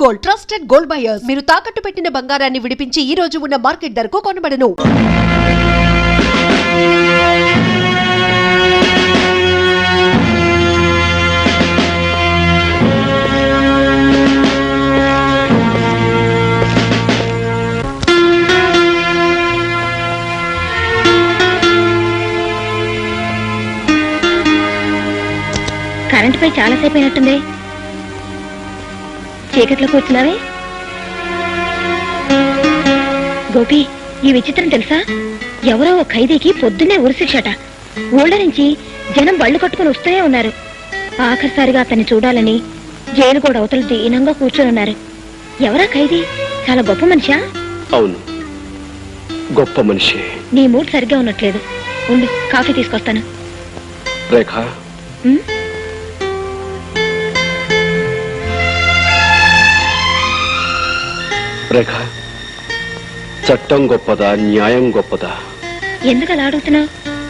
Gold, trusted gold buyers. మీరు తాకట్టు పెట్టిన బంగారాన్ని విడిపించి ఈ రోజు ఉన్న మార్కెట్ ధరకు కొనబడను. కరెంట్ పై చాలాసేపు అయినట్టుంది. చీకట్లో కూర్చున్నావే. గోపి, ఈ విచిత్రం తెలుసా? ఎవరో ఒక ఖైదీకి పొద్దున్నే ఉరిశిక్షట. ఊళ్ళ నుంచి జనం బళ్ళు కట్టుకుని వస్తూనే ఉన్నారు. ఆఖరిసారిగా అతన్ని చూడాలని జైలు కూడా అవతల దీనంగా కూర్చొని ఉన్నారు. ఎవరా ఖైదీ? చాలా గొప్ప మనిషా? అవును, గొప్ప మనిషి. నీ మూడ్ సరిగ్గా ఉన్నట్లేదు. ఉండు, కాఫీ తీసుకొస్తాను. రేఖ, రేఖ, చట్టం గొప్పదా, న్యాయం గొప్పదా? ఎందుకు అలా అడుగుతున్నావు?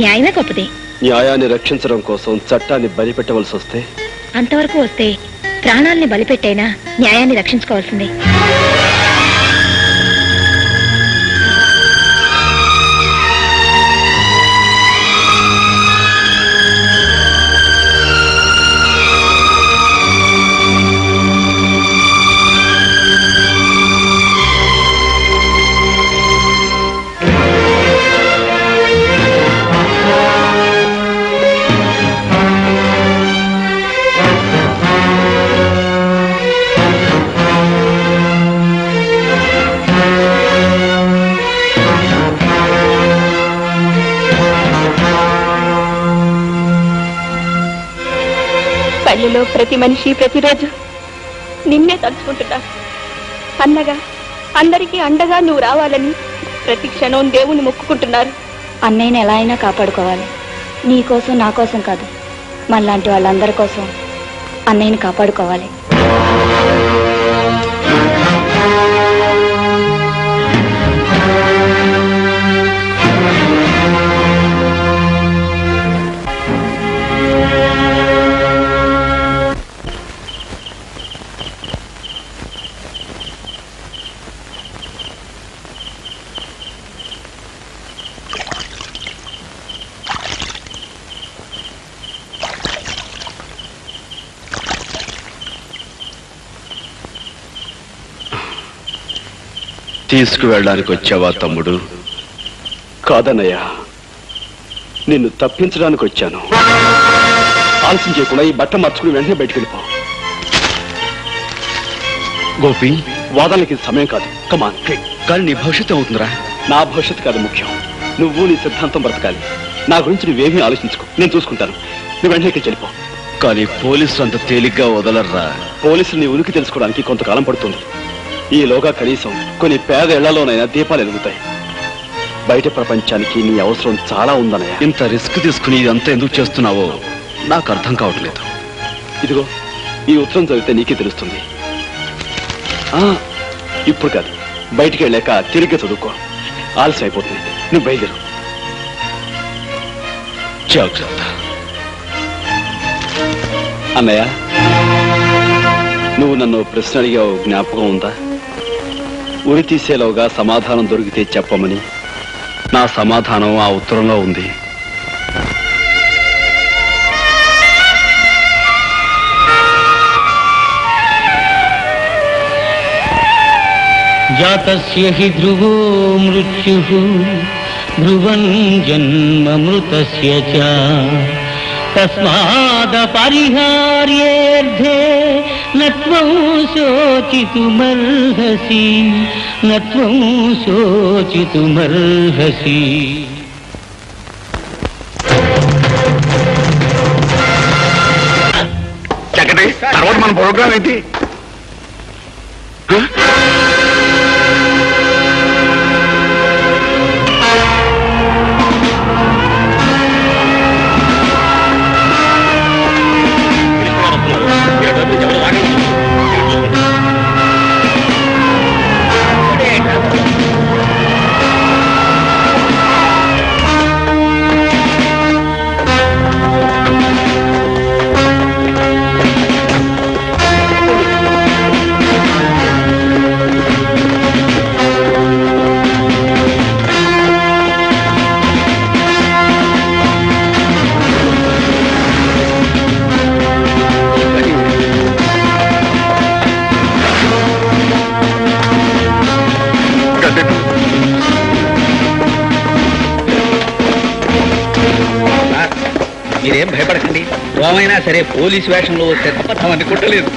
న్యాయమే గొప్పది. న్యాయాన్ని రక్షించడం కోసం చట్టాన్ని బలిపెట్టవలసి వస్తే? అంతవరకు వస్తే ప్రాణాల్ని బలిపెట్టైనా న్యాయాన్ని రక్షించుకోవాల్సిందే. పల్లెలో ప్రతి మనిషి ప్రతిరోజు నిన్నే తలుచుకుంటున్నా. అన్నగా అందరికీ అండగా నువ్వు రావాలని ప్రతి క్షణం దేవుని మొక్కుకుంటున్నారు. అన్నయ్యని ఎలా అయినా కాపాడుకోవాలి. నీ కోసం, నా కోసం కాదు, మనలాంటి వాళ్ళందరి కోసం అన్నయ్యని కాపాడుకోవాలి. తీసుకువెళ్ళడానికి వచ్చావా తమ్ముడు? కాదన్నయ్యా, నిన్ను తప్పించడానికి వచ్చాను. ఆలస్యం చేయకుండా ఈ బట్ట మార్చుకుని వెంటనే బయటికి వెళ్ళిపో. గోపి, వాదనకి సమయం కాదు. కమాన్. కానీ నీ భవిష్యత్తు అవుతుందిరా. నా భవిష్యత్తు కాదు ముఖ్యం. నువ్వు నీ సిద్ధాంతం బ్రతకాలి. నా గురించి నువ్వేమీ ఆలోచించుకో, నేను చూసుకుంటాను. నువ్వు వెంటనే వెళ్ళిపో. కానీ పోలీసులు అంత తేలిగ్గా వదలర్రా. పోలీసులు నీ ఉనికి తెలుసుకోవడానికి కొంతకాలం పడుతుంది. ఈలోగా కనీసం కొన్ని పేద ఇళ్లలోనైనా దీపాలు వెలుగుతాయి. బయట ప్రపంచానికి నీ అవసరం చాలా ఉందన్నయ్య. ఇంత రిస్క్ తీసుకుని ఇదంతా ఎందుకు చేస్తున్నావో నాకు అర్థం కావట్లేదు. ఇదిగో, ఈ ఉత్తరం చదివితే నీకే తెలుస్తుంది. ఇప్పుడు కాదు, బయటికి వెళ్ళాక తిరిగి చదువుకో. ఆలస్యం అయిపోతుంది. నువ్వు బయలుదేరు. జాగ్రత్త. అన్నయ్య, నువ్వు నన్ను ప్రశ్న అడిగావు, జ్ఞాపకం ఉందా? ఉరి తీసేలోగా సమాధానం దొరికితే చెప్పమని. నా సమాధానం ఆ ఉత్తరంలో ఉంది. జాతస్య హి ధ్రువో మృత్యుః ధ్రువం జన్మమృతస్య చ తస్మాద్ పరిహార్యేర్థే నత్వం శోచితుమర్హసి నత్వం శోచితుమర్హసి. తర్వాత మన ప్రోగ్రాం ఏంటి? శవమైనా సరే పోలీసు వేషంలో వస్తే తప్ప తమని కొట్టలేదు.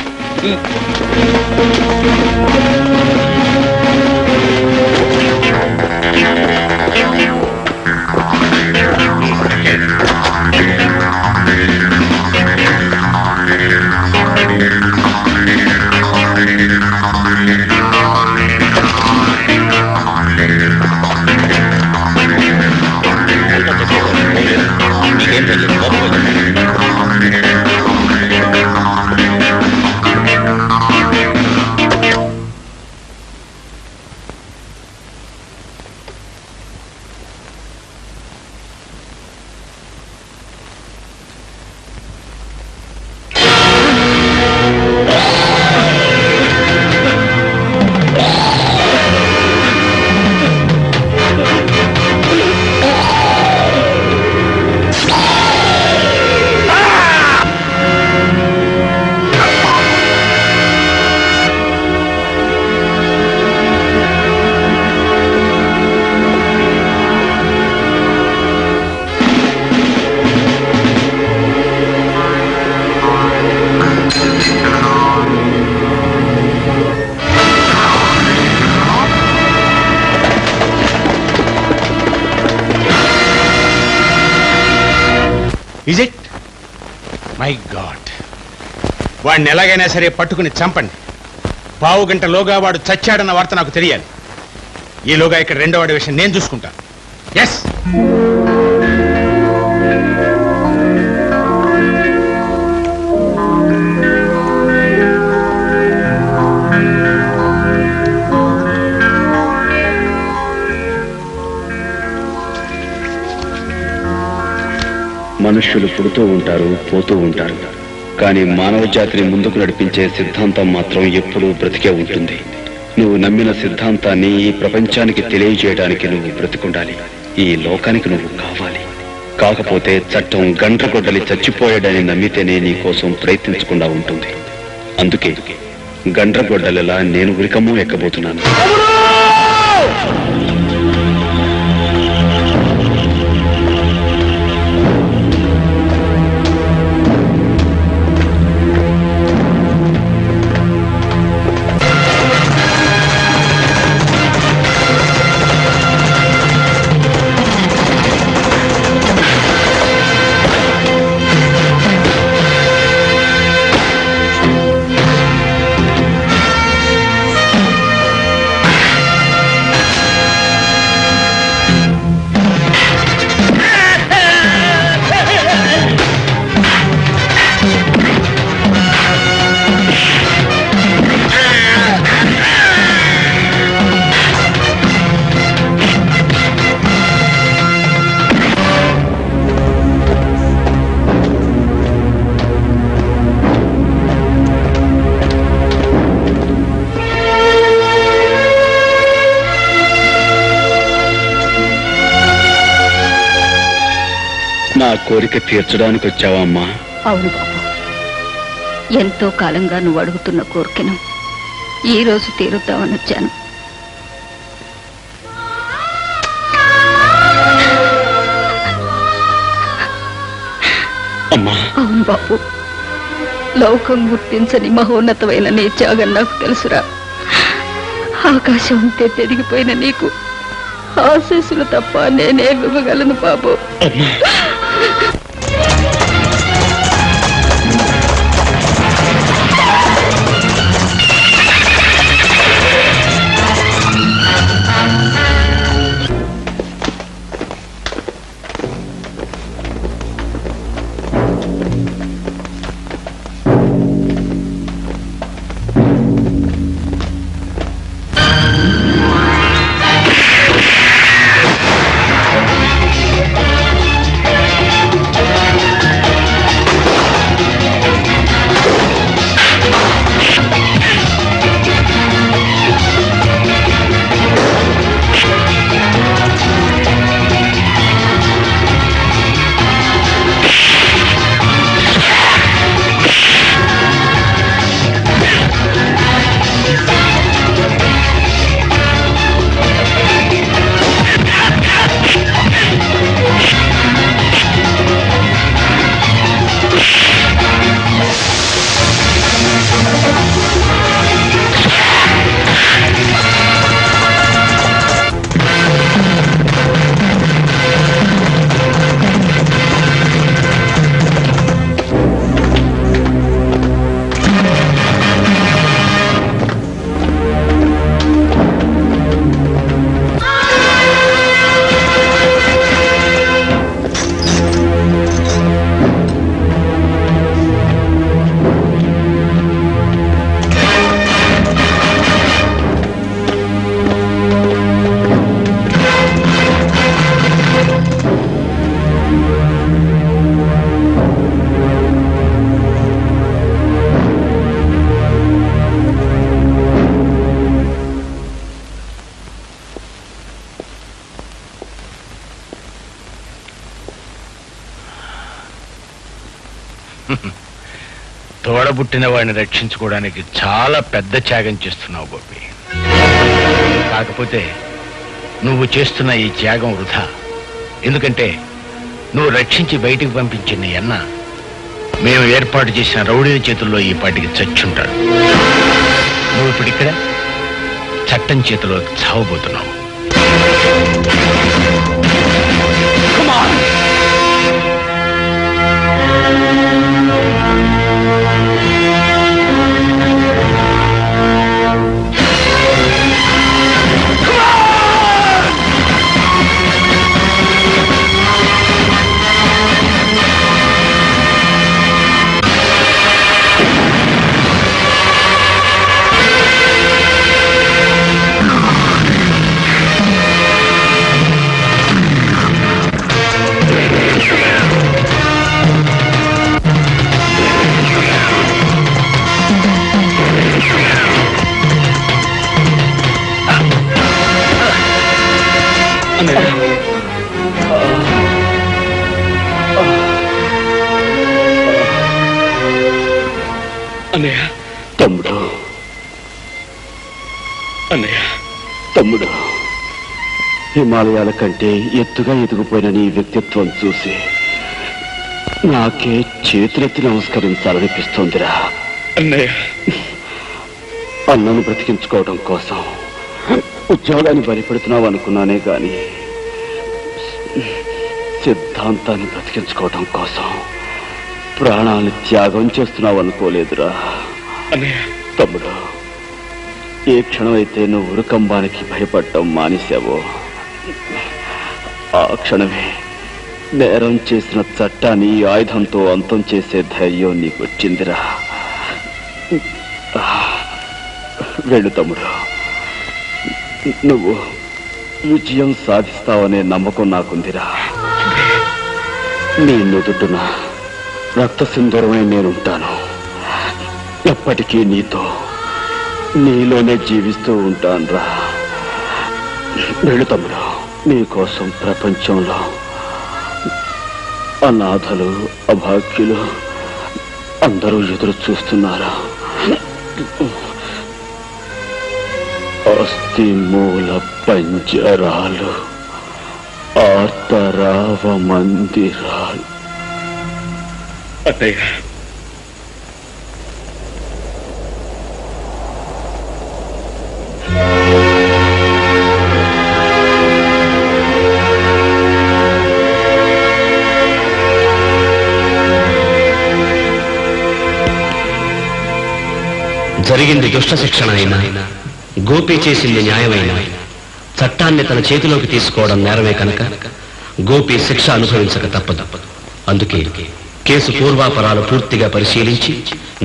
Is it? మై గాడ్, వాడిని ఎలాగైనా సరే పట్టుకుని చంపండి. పావు గంటలోగా వాడు చచ్చాడన్న వార్త నాకు తెలియాలి. ఈలోగా ఇక్కడ రెండో వాడి విషయం నేను చూసుకుంటాను. ఎస్. మనుష్యులు పుడుతూ ఉంటారు, పోతూ ఉంటారు. కానీ మానవ జాతిని ముందుకు నడిపించే సిద్ధాంతం మాత్రం ఎప్పుడూ బ్రతికే ఉంటుంది. నువ్వు నమ్మిన సిద్ధాంతాన్ని ఈ ప్రపంచానికి తెలియజేయడానికి నువ్వు బ్రతికుండాలి. ఈ లోకానికి నువ్వు కావాలి. కాకపోతే చట్టం గండ్రగొడ్డలి చచ్చిపోయాడని నమ్మితేనే నీ కోసం ప్రయత్నించకుండా ఉంటుంది. అందుకే గండ్రగొడ్డలిలా నేను ఉరికమ్మో ఎక్కబోతున్నాను. నా కోరిక తీర్చడానికి వచ్చావా అమ్మా? అవును బాబు, ఎంతో కాలంగా నువ్వు అడుగుతున్న కోరికను ఈ రోజు తీరుద్దామని వచ్చాను. అమ్మా. అవును బాబు, లోకం గుర్తించని మహోన్నతమైన నీ త్యాగం నాకు తెలుసురా. ఆకాశం ఉంటే తెరిగిపోయిన నీకు ఆశీస్సులు తప్ప నేనే ఇవ్వగలను బాబు. తోడబుట్టిన వాడిని రక్షించుకోవడానికి చాలా పెద్ద త్యాగం చేస్తున్నావు గోపి. కాకపోతే నువ్వు చేస్తున్న ఈ త్యాగం వృధా. ఎందుకంటే నువ్వు రక్షించి బయటికి పంపించిన నీ అన్న మేము ఏర్పాటు చేసిన రౌడీల చేతుల్లో ఈ పాటికి చచ్చుంటాడు. నువ్వు ఇప్పుడు ఇక్కడ చట్టం చేతిలో చావబోతున్నావు. అన్నయ్య, తమ్ముడు, అన్నయ్య, తమ్ముడు, హిమాలయాల కంటే ఎత్తుగా ఎదిగిపోయిన నీ వ్యక్తిత్వం చూసి నాకే చేతులెత్తి నమస్కరించాలనిపిస్తోందిరా. అన్నయ్య, అన్నను బ్రతికించుకోవడం కోసం ఉద్యోగాన్ని బలిపెడుతున్నావు అనుకున్నానే గాని సిద్ధాంతాన్ని బ్రతికించుకోవడం కోసం ప్రాణాన్ని త్యాగం చేస్తున్నావు అనుకోలేదురా. తమ్ముడు, ఏ క్షణమైతే నువ్వు ఉరుకంబానికి భయపడటం మానేశావో ఆ క్షణమే నేరం చేసిన చట్టాన్ని ఆయుధంతో అంతం చేసే ధైర్యం నీకు వచ్చిందిరా. వెళ్ళు తమ్ముడు, నువ్వు విజయం సాధిస్తావనే నమ్మకం నాకుందిరా. నీ నుదుటున రక్త సింధూరమై నేనుంటాను. ఎప్పటికీ నీతో, నీలోనే జీవిస్తూ ఉంటానురా. వెళ్ళు తమ్ముడు, నీకోసం ప్రపంచంలో అనాథలు, అభాగ్యులు అందరూ ఎదురు చూస్తున్నారు. అస్థి మూల పంజరాలు, ఆర్తరావ మందిరాలు. అత్తయ్య, జరిగింది దుష్ట శిక్షణ అయినా, గోపి చేసింది న్యాయమైన, చట్టాన్ని తన చేతిలోకి తీసుకోవడం నేరమే కనుక గోపి శిక్ష అనుభవించక తప్పదు. అందుకే కేసు పూర్వాపరాలు పూర్తిగా పరిశీలించి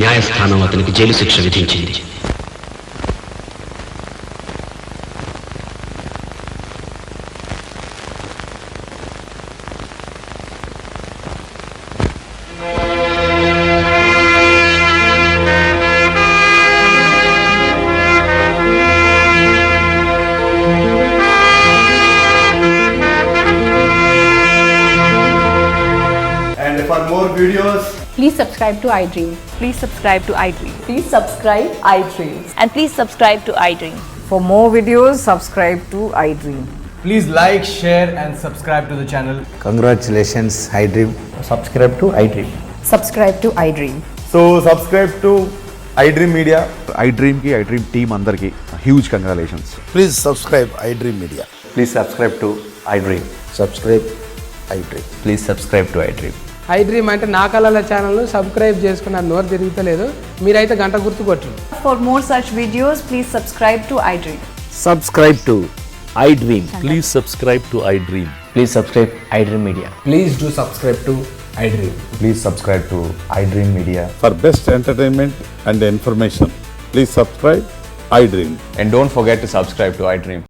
న్యాయస్థానం అతనికి జైలు శిక్ష విధించింది. For more videos, Please subscribe to iDream. Please subscribe to iDream. Please subscribe iDream. And please subscribe to iDream. For more videos, subscribe to iDream. please like, share and subscribe to the channel. Congratulations, iDream. Subscribe to iDream. Subscribe to iDream. So subscribe to iDream Media. iDream ki iDream team andarki huge congratulations. Please subscribe iDream Media. Please subscribe to iDream. Subscribe iDream. Please subscribe to iDream. iDream అంటే నా కళల ఛానల్ను subscribe చేసుకున్న నోరు తిరుగుతలేదు. మీరైతే గంట గుర్తు కొట్టండి. For more such videos, please subscribe to iDream. Subscribe to iDream. Please subscribe to iDream. Please subscribe iDream Media. Please do subscribe to iDream. Please subscribe to iDream Media. For best entertainment and information, please subscribe iDream. And don't forget to subscribe to iDream.